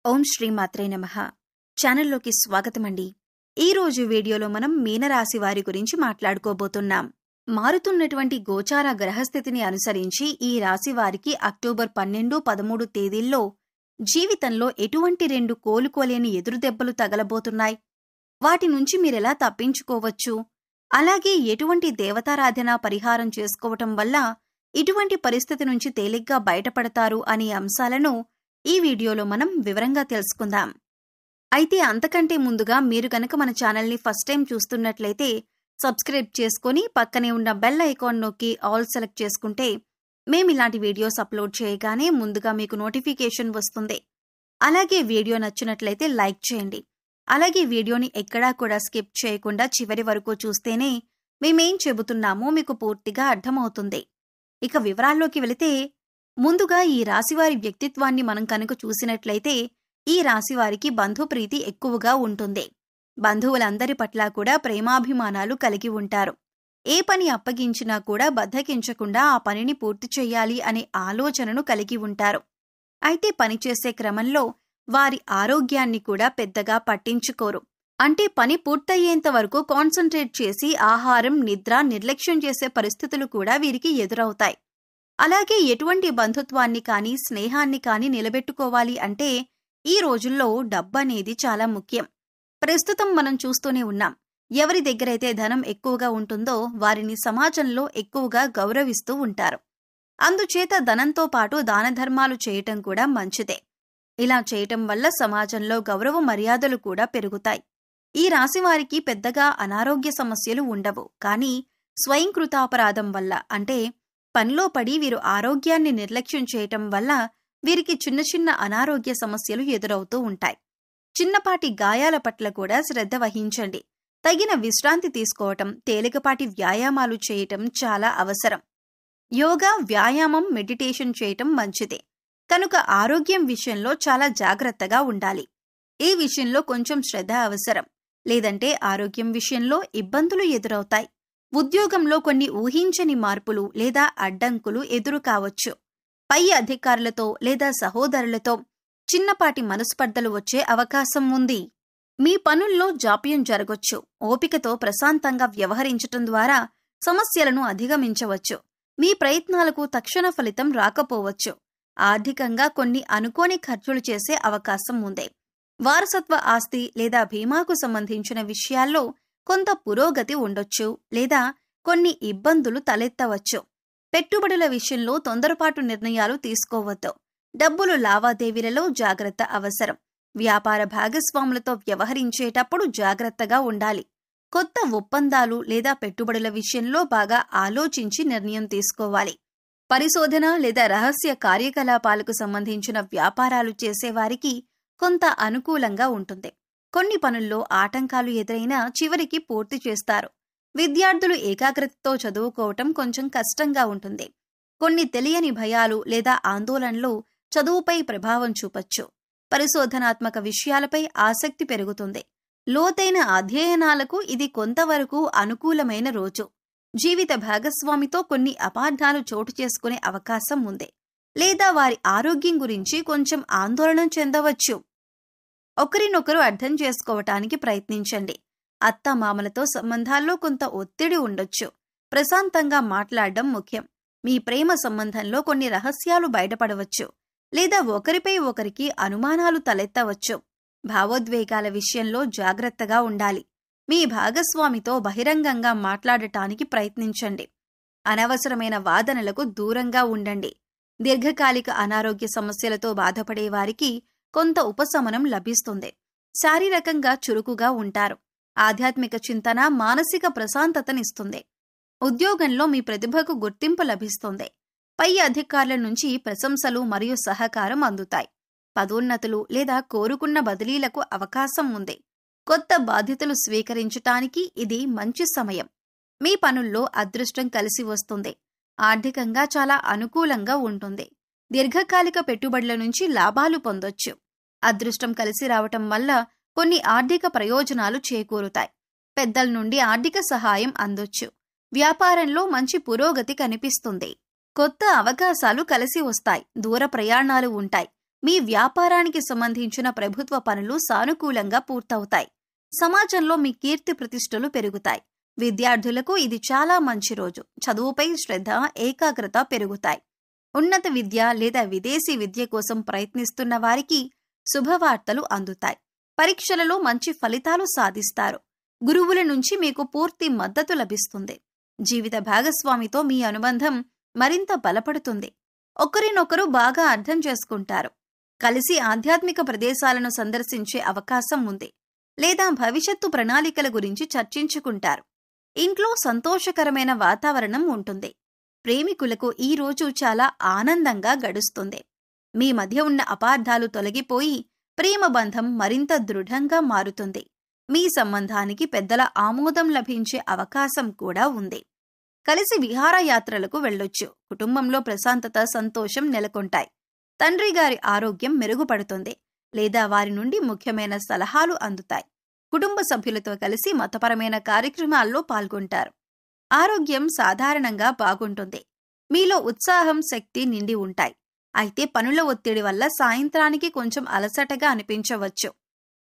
ఓం శ్రీ మాత్రే నమః. ఛానల్లోకి స్వాగతమండి. ఈ రోజు వీడియోలో మనం మీనరాశి వారి గురించి మాట్లాడుకోబోతున్నాం. మారుతున్నటువంటి గోచార గ్రహస్థితిని అనుసరించి ఈ రాశి వారికి అక్టోబర్ 12, 13 తేదీల్లో జీవితంలో ఎటువంటి 2 కోలుకోలేని ఎదురుదెబ్బలు తగలబోతున్నాయి. వాటి నుంచి మీరెలా తప్పించుకోవచ్చు, అలాగే ఎటువంటి దేవతారాధన పరిహారం చేసుకోవటం వల్ల ఇటువంటి పరిస్థితి నుంచి తేలిగ్గా బయటపడతారు అనే అంశాలను ఈ వీడియోలో మనం వివరంగా తెలుసుకుందాం. అయితే అంతకంటే ముందుగా మీరు గనక మన ఛానల్ని ఫస్ట్ టైం చూస్తున్నట్లయితే సబ్స్క్రైబ్ చేసుకొని పక్కనే ఉన్న బెల్ ఐకాన్ నొక్కి ఆల్ సెలెక్ట్ చేసుకుంటే మేమిలాంటి వీడియోస్ అప్లోడ్ చేయగానే ముందుగా మీకు నోటిఫికేషన్ వస్తుంది. అలాగే వీడియో నచ్చినట్లయితే లైక్ చేయండి. అలాగే వీడియోని ఎక్కడా కూడా స్కిప్ చేయకుండా చివరి వరకు చూస్తేనే మేమేం చెబుతున్నామో మీకు పూర్తిగా అర్థమవుతుంది. ఇక వివరాల్లోకి వెళితే ముందుగా ఈ రాశివారి వ్యక్తిత్వాన్ని మనం కనుక చూసినట్లయితే ఈ రాశివారికి బంధుప్రీతి ఎక్కువగా ఉంటుంది. బంధువులందరి పట్ల కూడా ప్రేమాభిమానాలు కలిగి ఉంటారు. ఏ పని అప్పగించినా కూడా బద్ధకించకుండా ఆ పనిని పూర్తి చేయాలి అనే ఆలోచనను కలిగి ఉంటారు. అయితే పనిచేసే క్రమంలో వారి ఆరోగ్యాన్ని కూడా పెద్దగా పట్టించుకోరు. అంటే పని పూర్తయ్యేంత వరకు కాన్సంట్రేట్ చేసి ఆహారం, నిద్ర నిర్లక్ష్యం చేసే పరిస్థితులు కూడా వీరికి ఎదురవుతాయి. అలాగే ఎటువంటి బంధుత్వాన్ని కానీ స్నేహాన్ని కానీ నిలబెట్టుకోవాలి అంటే ఈ రోజుల్లో డబ్బనేది చాలా ముఖ్యం. ప్రస్తుతం మనం చూస్తూనే ఉన్నాం. ఎవరి దగ్గరైతే ధనం ఎక్కువగా ఉంటుందో వారిని సమాజంలో ఎక్కువగా గౌరవిస్తూ ఉంటారు. అందుచేత ధనంతో పాటు దానధర్మాలు చేయటం కూడా మంచిదే. ఇలా చేయటం వల్ల సమాజంలో గౌరవ మర్యాదలు కూడా పెరుగుతాయి. ఈ రాశివారికి పెద్దగా అనారోగ్య సమస్యలు ఉండవు. కానీ స్వయంకృతాపరాధం వల్ల అంటే పనిలో పడి వీరు ఆరోగ్యాన్ని నిర్లక్ష్యం చేయటం వల్ల వీరికి చిన్న చిన్న అనారోగ్య సమస్యలు ఎదురవుతూ ఉంటాయి. చిన్నపాటి గాయాల పట్ల కూడా శ్రద్ధ వహించండి. తగిన విశ్రాంతి తీసుకోవటం, తేలికపాటి వ్యాయామాలు చేయటం చాలా అవసరం. యోగా, వ్యాయామం, మెడిటేషన్ చేయటం మంచిదే. కనుక ఆరోగ్యం విషయంలో చాలా జాగ్రత్తగా ఉండాలి. ఈ విషయంలో కొంచెం శ్రద్ధ అవసరం. లేదంటే ఆరోగ్యం విషయంలో ఇబ్బందులు ఎదురవుతాయి. ఉద్యోగంలో కొన్ని ఊహించని మార్పులు లేదా అడ్డంకులు ఎదురు కావచ్చు. పై అధికారులతో లేదా సహోదరులతో చిన్నపాటి మనస్పర్ధలు వచ్చే అవకాశం ఉంది. మీ పనుల్లో జాప్యం జరగొచ్చు. ఓపికతో ప్రశాంతంగా వ్యవహరించటం ద్వారా సమస్యలను అధిగమించవచ్చు. మీ ప్రయత్నాలకు తక్షణ ఫలితం రాకపోవచ్చు. ఆర్థికంగా కొన్ని అనుకోని ఖర్చులు చేసే అవకాశం ఉంది. వారసత్వ ఆస్తి లేదా బీమాకు సంబంధించిన విషయాల్లో కొంత పురోగతి ఉండొచ్చు లేదా కొన్ని ఇబ్బందులు తలెత్తవచ్చు. పెట్టుబడుల విషయంలో తొందరపాటు నిర్ణయాలు తీసుకోవద్దు. డబ్బులు లావాదేవీలలో జాగ్రత్త అవసరం. వ్యాపార భాగస్వాములతో వ్యవహరించేటప్పుడు జాగ్రత్తగా ఉండాలి. కొత్త ఒప్పందాలు లేదా పెట్టుబడుల విషయంలో బాగా ఆలోచించి నిర్ణయం తీసుకోవాలి. పరిశోధన లేదా రహస్య కార్యకలాపాలకు సంబంధించిన వ్యాపారాలు చేసేవారికి కొంత అనుకూలంగా ఉంటుంది. కొన్ని పనుల్లో ఆటంకాలు ఎదురైనా చివరికి పూర్తి చేస్తారు. విద్యార్థులు ఏకాగ్రతతో చదువుకోవటం కొంచెం కష్టంగా ఉంటుంది. కొన్ని తెలియని భయాలు లేదా ఆందోళనలు చదువుపై ప్రభావం చూపొచ్చు. పరిశోధనాత్మక విషయాలపై ఆసక్తి పెరుగుతుంది. లోతైన అధ్యయనాలకు ఇది కొంతవరకు అనుకూలమైన రోజు. జీవిత భాగస్వామితో కొన్ని అపార్థాలు చోటు చేసుకునే అవకాశం ఉంది. లేదా వారి ఆరోగ్యం గురించి కొంచెం ఆందోళన చెందవచ్చు. ఒకరినొకరు అర్థం చేసుకోవటానికి ప్రయత్నించండి. అత్తామామలతో సంబంధాల్లో కొంత ఒత్తిడి ఉండొచ్చు. ప్రశాంతంగా మాట్లాడడం ముఖ్యం. మీ ప్రేమ సంబంధంలో కొన్ని రహస్యాలు బయటపడవచ్చు లేదా ఒకరిపై ఒకరికి అనుమానాలు తలెత్తవచ్చు. భావోద్వేగాల విషయంలో జాగ్రత్తగా ఉండాలి. మీ భాగస్వామితో బహిరంగంగా మాట్లాడటానికి ప్రయత్నించండి. అనవసరమైన వాదనలకు దూరంగా ఉండండి. దీర్ఘకాలిక అనారోగ్య సమస్యలతో బాధపడే వారికి కొంత ఉపశమనం లభిస్తుంది. శారీరకంగా చురుకుగా ఉంటారు. ఆధ్యాత్మిక చింతన మానసిక ప్రశాంతతనిస్తుంది. ఉద్యోగంలో మీ ప్రతిభకు గుర్తింపు లభిస్తుంది. పై అధికారుల నుంచి ప్రశంసలు మరియు సహకారం అందుతాయి. పదోన్నతులు లేదా కోరుకున్న బదిలీలకు అవకాశం ఉంది. కొత్త బాధ్యతలు స్వీకరించటానికి ఇది మంచి సమయం. మీ పనుల్లో అదృష్టం కలిసి వస్తుంది. ఆర్థికంగా చాలా అనుకూలంగా ఉంటుంది. దీర్ఘకాలిక పెట్టుబడుల నుంచి లాభాలు పొందొచ్చు. అదృష్టం కలిసి రావటం వల్ల కొన్ని ఆర్థిక ప్రయోజనాలు చేకూరుతాయి. పెద్దల నుండి ఆర్థిక సహాయం అందొచ్చు. వ్యాపారంలో మంచి పురోగతి కనిపిస్తుంది. కొత్త అవకాశాలు కలిసి వస్తాయి. దూర ప్రయాణాలు ఉంటాయి. మీ వ్యాపారానికి సంబంధించిన ప్రభుత్వ పనులు సానుకూలంగా పూర్తవుతాయి. సమాజంలో మీ కీర్తి ప్రతిష్టలు పెరుగుతాయి. విద్యార్థులకు ఇది చాలా మంచి రోజు. చదువుపై శ్రద్ధ, ఏకాగ్రత పెరుగుతాయి. ఉన్నత విద్య లేదా విదేశీ విద్య కోసం ప్రయత్నిస్తున్న వారికి శుభవార్తలు అందుతాయి. పరీక్షలలో మంచి ఫలితాలు సాధిస్తారు. గురువుల నుంచి మీకు పూర్తి మద్దతు లభిస్తుంది. జీవిత భాగస్వామితో మీ అనుబంధం మరింత బలపడుతుంది. ఒకరినొకరు బాగా అర్థం చేసుకుంటారు. కలిసి ఆధ్యాత్మిక ప్రదేశాలను సందర్శించే అవకాశం ఉంది. లేదా భవిష్యత్తు ప్రణాళికల గురించి చర్చించుకుంటారు. ఇంట్లో సంతోషకరమైన వాతావరణం ఉంటుంది. ప్రేమికులకు ఈ రోజు చాలా ఆనందంగా గడుస్తుంది. మీ మధ్య ఉన్న అపార్థాలు తొలగిపోయి ప్రేమ బంధం మరింత దృఢంగా మారుతుంది. మీ సంబంధానికి పెద్దల ఆమోదం లభించే అవకాశం కూడా ఉంది. కలిసి విహారయాత్రలకు వెళ్ళొచ్చు. కుటుంబంలో ప్రశాంతత, సంతోషం నెలకొంటాయి. తండ్రి గారి ఆరోగ్యం మెరుగుపడుతుంది. లేదా వారి నుండి ముఖ్యమైన సలహాలు అందుతాయి. కుటుంబ సభ్యులతో కలిసి మతపరమైన కార్యక్రమాల్లో పాల్గొంటారు. ఆరోగ్యం సాధారణంగా బాగుంటుంది. మీలో ఉత్సాహం, శక్తి నిండి ఉంటాయి. అయితే పనుల ఒత్తిడి వల్ల సాయంత్రానికి కొంచెం అలసటగా అనిపించవచ్చు.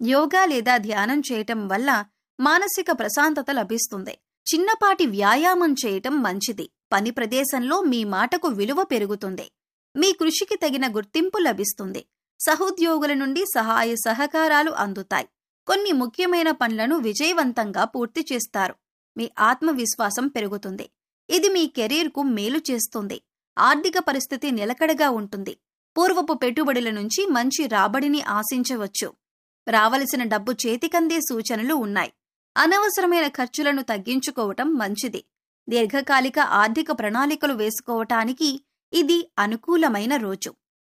యోగా లేదా ధ్యానం చేయటం వల్ల మానసిక ప్రశాంతత లభిస్తుంది. చిన్నపాటి వ్యాయామం చేయటం మంచిది. పని ప్రదేశంలో మీ మాటకు విలువ పెరుగుతుంది. మీ కృషికి తగిన గుర్తింపు లభిస్తుంది. సహోద్యోగుల నుండి సహాయ సహకారాలు అందుతాయి. కొన్ని ముఖ్యమైన పనులను విజయవంతంగా పూర్తి చేస్తారు. మీ ఆత్మవిశ్వాసం పెరుగుతుంది. ఇది మీ కెరీర్కు మేలు చేస్తుంది. ఆర్థిక పరిస్థితి నిలకడగా ఉంటుంది. పూర్వపు పెట్టుబడుల నుంచి మంచి రాబడిని ఆశించవచ్చు. రావలసిన డబ్బు చేతికందే సూచనలు ఉన్నాయి. అనవసరమైన ఖర్చులను తగ్గించుకోవటం మంచిది. దీర్ఘకాలిక ఆర్థిక ప్రణాళికలు వేసుకోవటానికి ఇది అనుకూలమైన రోజు.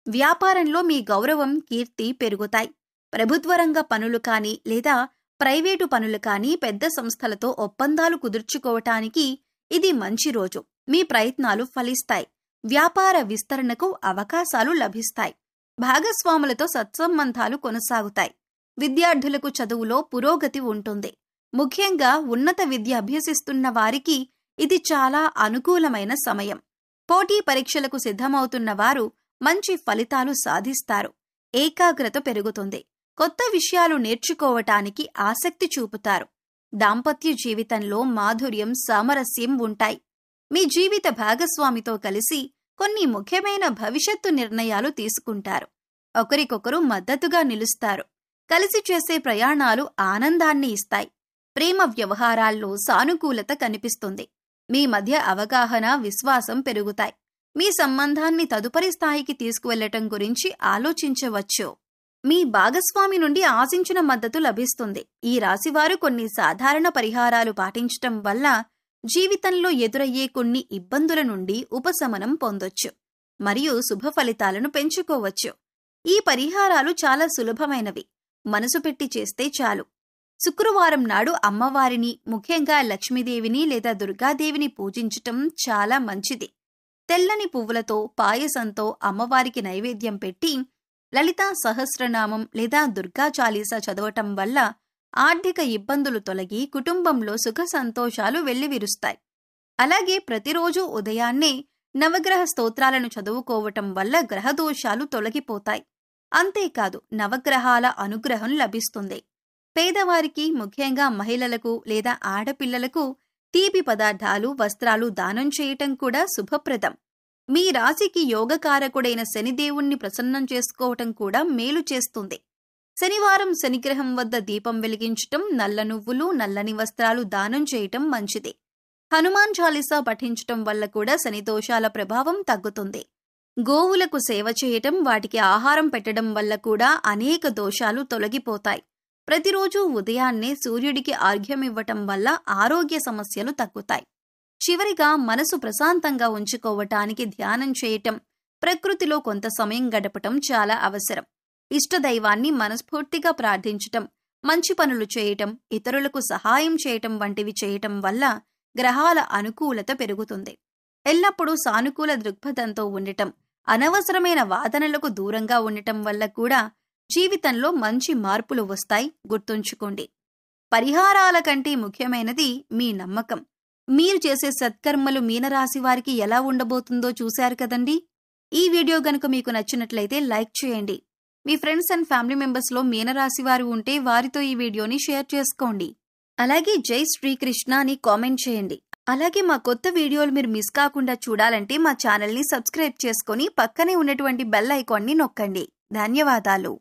వ్యాపారంలో మీ గౌరవం, కీర్తి పెరుగుతాయి. ప్రభుత్వ రంగ పనులు కానీ లేదా ప్రైవేటు పనులు కానీ పెద్ద సంస్థలతో ఒప్పందాలు కుదుర్చుకోవటానికి ఇది మంచి రోజు. మీ ప్రయత్నాలు ఫలిస్తాయి. వ్యాపార విస్తరణకు అవకాశాలు లభిస్తాయి. భాగస్వాములతో సత్సంబంధాలు కొనసాగుతాయి. విద్యార్థులకు చదువులో పురోగతి ఉంటుంది. ముఖ్యంగా ఉన్నత విద్య అభ్యసిస్తున్న వారికి ఇది చాలా అనుకూలమైన సమయం. పోటీ పరీక్షలకు సిద్ధమవుతున్న వారు మంచి ఫలితాలు సాధిస్తారు. ఏకాగ్రత పెరుగుతుంది. కొత్త విషయాలు నేర్చుకోవటానికి ఆసక్తి చూపుతారు. దాంపత్య జీవితంలో మాధుర్యం, సామరస్యం ఉంటాయి. మీ జీవిత భాగస్వామితో కలిసి కొన్ని ముఖ్యమైన భవిష్యత్తు నిర్ణయాలు తీసుకుంటారు. ఒకరికొకరు మద్దతుగా నిలుస్తారు. కలిసి చేసే ప్రయాణాలు ఆనందాన్ని ఇస్తాయి. ప్రేమ వ్యవహారాల్లో సానుకూలత కనిపిస్తుంది. మీ మధ్య అవగాహన, విశ్వాసం పెరుగుతాయి. మీ సంబంధాన్ని తదుపరి స్థాయికి తీసుకువెళ్లటం గురించి ఆలోచించవచ్చు. మీ భాగస్వామి నుండి ఆశించిన మద్దతు లభిస్తుంది. ఈ రాశివారు కొన్ని సాధారణ పరిహారాలు పాటించటం వల్ల జీవితంలో ఎదురయ్యే కొన్ని ఇబ్బందుల నుండి ఉపశమనం పొందొచ్చు మరియు శుభ ఫలితాలను పెంచుకోవచ్చు. ఈ పరిహారాలు చాలా సులభమైనవి. మనసు పెట్టి చేస్తే చాలు. శుక్రవారం నాడు అమ్మవారిని, ముఖ్యంగా లక్ష్మీదేవిని లేదా దుర్గాదేవిని పూజించటం చాలా మంచిది. తెల్లని పువ్వులతో, పాయసంతో అమ్మవారికి నైవేద్యం పెట్టి లలితా సహస్రనామం లేదా దుర్గా చాలీసా చదవటం వల్ల ఆర్థిక ఇబ్బందులు తొలగి కుటుంబంలో సుఖ సంతోషాలు వెల్లివిరుస్తాయి. అలాగే ప్రతిరోజు ఉదయాన్నే నవగ్రహ స్తోత్రాలను చదువుకోవటం వల్ల గ్రహదోషాలు తొలగిపోతాయి. అంతేకాదు నవగ్రహాల అనుగ్రహం లభిస్తుంది. పేదవారికి, ముఖ్యంగా మహిళలకు లేదా ఆడపిల్లలకు తీపి పదార్థాలు, వస్త్రాలు దానం చేయటం కూడా శుభప్రదం. మీ రాశికి యోగకారకుడైన శనిదేవుణ్ణి ప్రసన్నం చేసుకోవటం కూడా మేలు చేస్తుంది. శనివారం శనిగ్రహం వద్ద దీపం వెలిగించటం, నల్ల నువ్వులు, నల్లని వస్త్రాలు దానం చేయటం మంచిది. హనుమాన్ చాలీసా పఠించటం వల్ల కూడా శని దోషాల ప్రభావం తగ్గుతుంది. గోవులకు సేవ చేయటం, వాటికి ఆహారం పెట్టడం వల్ల కూడా అనేక దోషాలు తొలగిపోతాయి. ప్రతిరోజు ఉదయాన్నే సూర్యుడికి ఆర్ఘ్యమివ్వటం వల్ల ఆరోగ్య సమస్యలు తగ్గుతాయి. చివరిగా మనసు ప్రశాంతంగా ఉంచుకోవటానికి ధ్యానం చేయటం, ప్రకృతిలో కొంత సమయం గడపటం చాలా అవసరం. ఇష్టదైవాన్ని మనస్ఫూర్తిగా ప్రార్థించటం, మంచి పనులు చేయటం, ఇతరులకు సహాయం చేయటం వంటివి చేయటం వల్ల గ్రహాల అనుకూలత పెరుగుతుంది. ఎల్లప్పుడూ సానుకూల దృక్పథంతో ఉండటం, అనవసరమైన వాదనలకు దూరంగా ఉండటం వల్ల కూడా జీవితంలో మంచి మార్పులు వస్తాయి. గుర్తుంచుకోండి, పరిహారాల కంటే ముఖ్యమైనది మీ నమ్మకం. మీరు చేసే సత్కర్మలు మీనరాశి వారికి ఎలా ఉండబోతుందో చూశారు కదండి. ఈ వీడియో గనుక మీకు నచ్చినట్లయితే లైక్ చేయండి. మీ ఫ్రెండ్స్ అండ్ ఫ్యామిలీ మెంబర్స్లో మీనరాశి వారు ఉంటే వారితో ఈ వీడియోని షేర్ చేసుకోండి. అలాగే జై శ్రీకృష్ణ అని కామెంట్ చేయండి. అలాగే మా కొత్త వీడియోలు మీరు మిస్ కాకుండా చూడాలంటే మా ఛానల్ని సబ్స్క్రైబ్ చేసుకొని పక్కనే ఉన్నటువంటి బెల్ ఐకాన్ని నొక్కండి. ధన్యవాదాలు.